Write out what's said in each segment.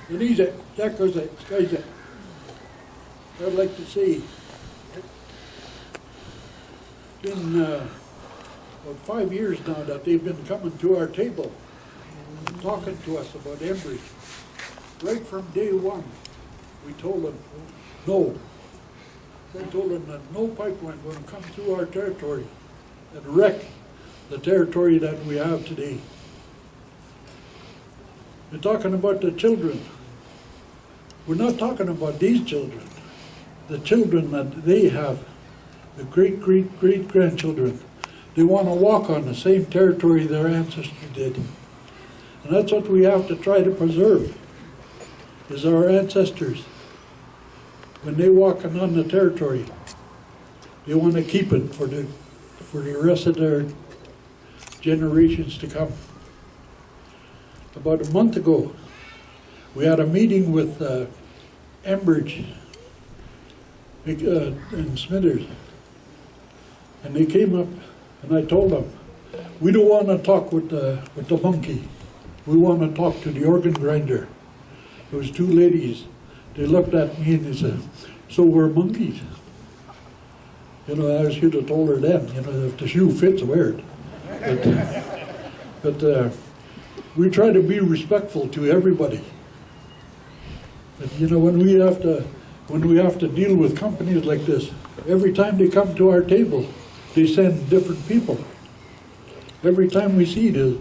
Denise, Jackers, guys, I'd like to say, it's been about 5 years now that they've been coming to our table, talking to us about Enbridge. Right from day one, we told them, no. We told them that no pipeline going to come through our territory and wreck the territory that we have today. We're talking about the children. We're not talking about these children. The children that they have, the great-great-great-grandchildren, they want to walk on the same territory their ancestors did. And that's what we have to try to preserve, is our ancestors. When they walking on the territory, they want to keep it for the rest of their generations to come. About a month ago, we had a meeting with Enbridge in Smithers, and they came up, and I told them, we don't want to talk with the monkey. We want to talk to the organ grinder. There was two ladies. They looked at me and they said, so we're monkeys. You know, I should have told her then, you know, if the shoe fits, wear it. But we try to be respectful to everybody. But, you know, when we have to deal with companies like this, every time they come to our table, they send different people. Every time we see the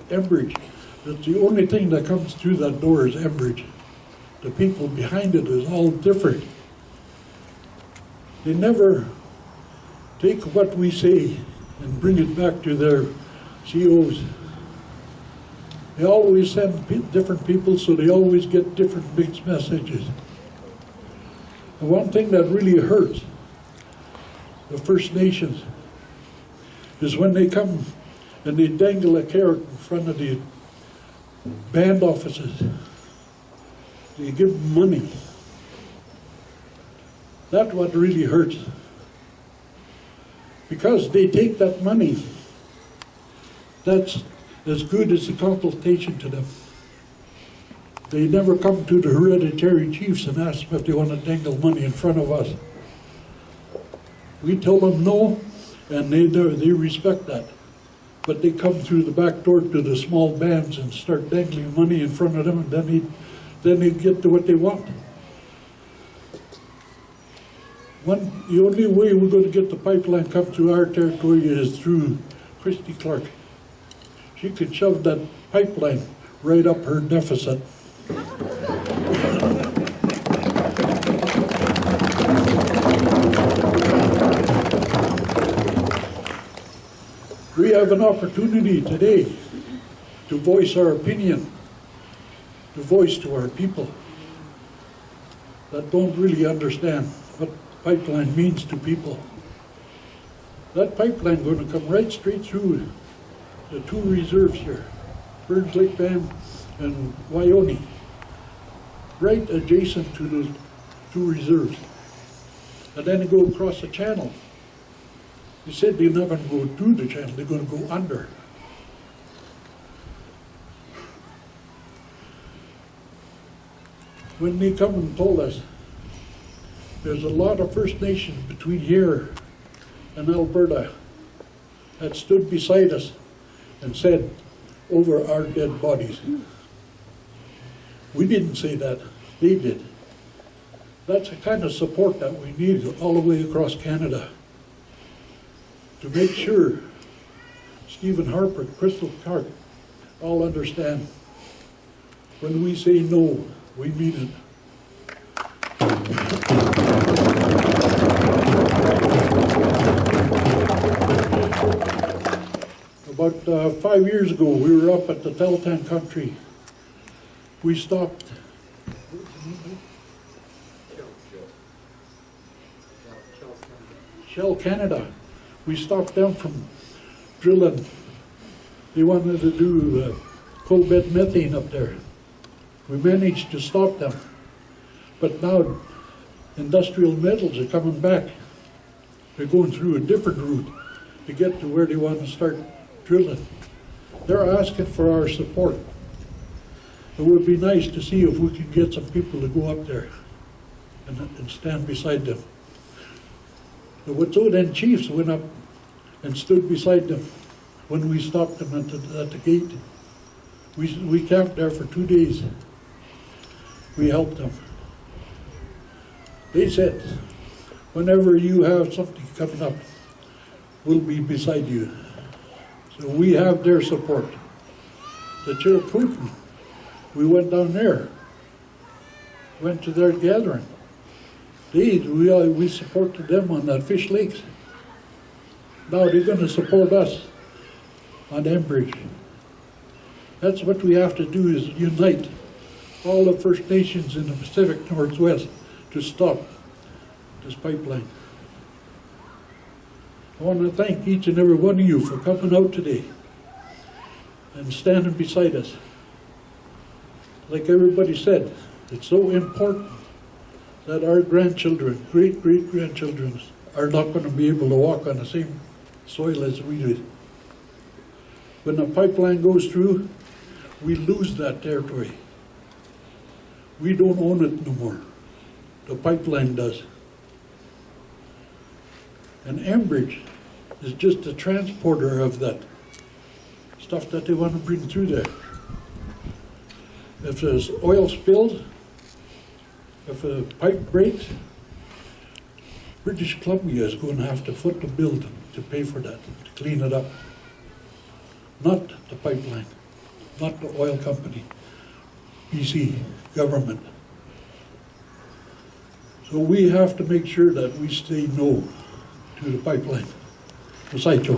Enbridge, that's the only thing that comes through that door is Enbridge. The people behind it is all different. They never take what we say and bring it back to their COs. They always send different people, so they always get different mixed messages. The one thing that really hurts the First Nations is when they come and they dangle a carrot in front of the band offices. They give them money. That's what really hurts. Because they take that money, that's as good as a consultation to them. They never come to the hereditary chiefs and ask them if they want to dangle money in front of us. We tell them no, and they respect that. But they come through the back door to the small bands and start dangling money in front of them, and then they get to what they want. The only way we're going to get the pipeline come through our territory is through Christy Clark. She could shove that pipeline right up her deficit. We have an opportunity today to voice our opinion, to voice to our people that don't really understand what pipeline means to people. That pipeline going to come right straight through the two reserves here, Burns Lake Dam and Wyoming, right adjacent to those two reserves. And then they go across the channel. They said they're not going to go through the channel, they're going to go under. When they come and told us, there's a lot of First Nations between here and Alberta that stood beside us and said, over our dead bodies. We didn't say that, they did. That's the kind of support that we need all the way across Canada to make sure Stephen Harper, Crystal Clark all understand when we say no, we mean it. About 5 years ago, we were up at the Teltan country. We stopped. Shell Canada. We stopped them from drilling. They wanted to do coal bed methane up there. We managed to stop them. But now industrial metals are coming back. They're going through a different route to get to where they want to start drilling. They're asking for our support. It would be nice to see if we could get some people to go up there and stand beside them. The Wet'suwet'en chiefs went up and stood beside them when we stopped them at the gate. We camped there for 2 days. We helped them. They said, whenever you have something coming up, we'll be beside you. So we have their support. The Chilcotin, we went down there, went to their gathering. We supported them on that Fish Lakes. Now they're going to support us on Enbridge. That's what we have to do, is unite all the First Nations in the Pacific Northwest to stop this pipeline. I want to thank each and every one of you for coming out today and standing beside us. Like everybody said, it's so important that our grandchildren, great-great-grandchildren, are not going to be able to walk on the same soil as we did. When the pipeline goes through, we lose that territory. We don't own it no more. The pipeline does. And Enbridge is just a transporter of that stuff that they want to bring through there. If there's oil spilled, if a pipe breaks, British Columbia is going to have to foot the bill to pay for that, to clean it up. Not the pipeline, not the oil company, BC government. So we have to make sure that we say no to the pipeline. Masaicho.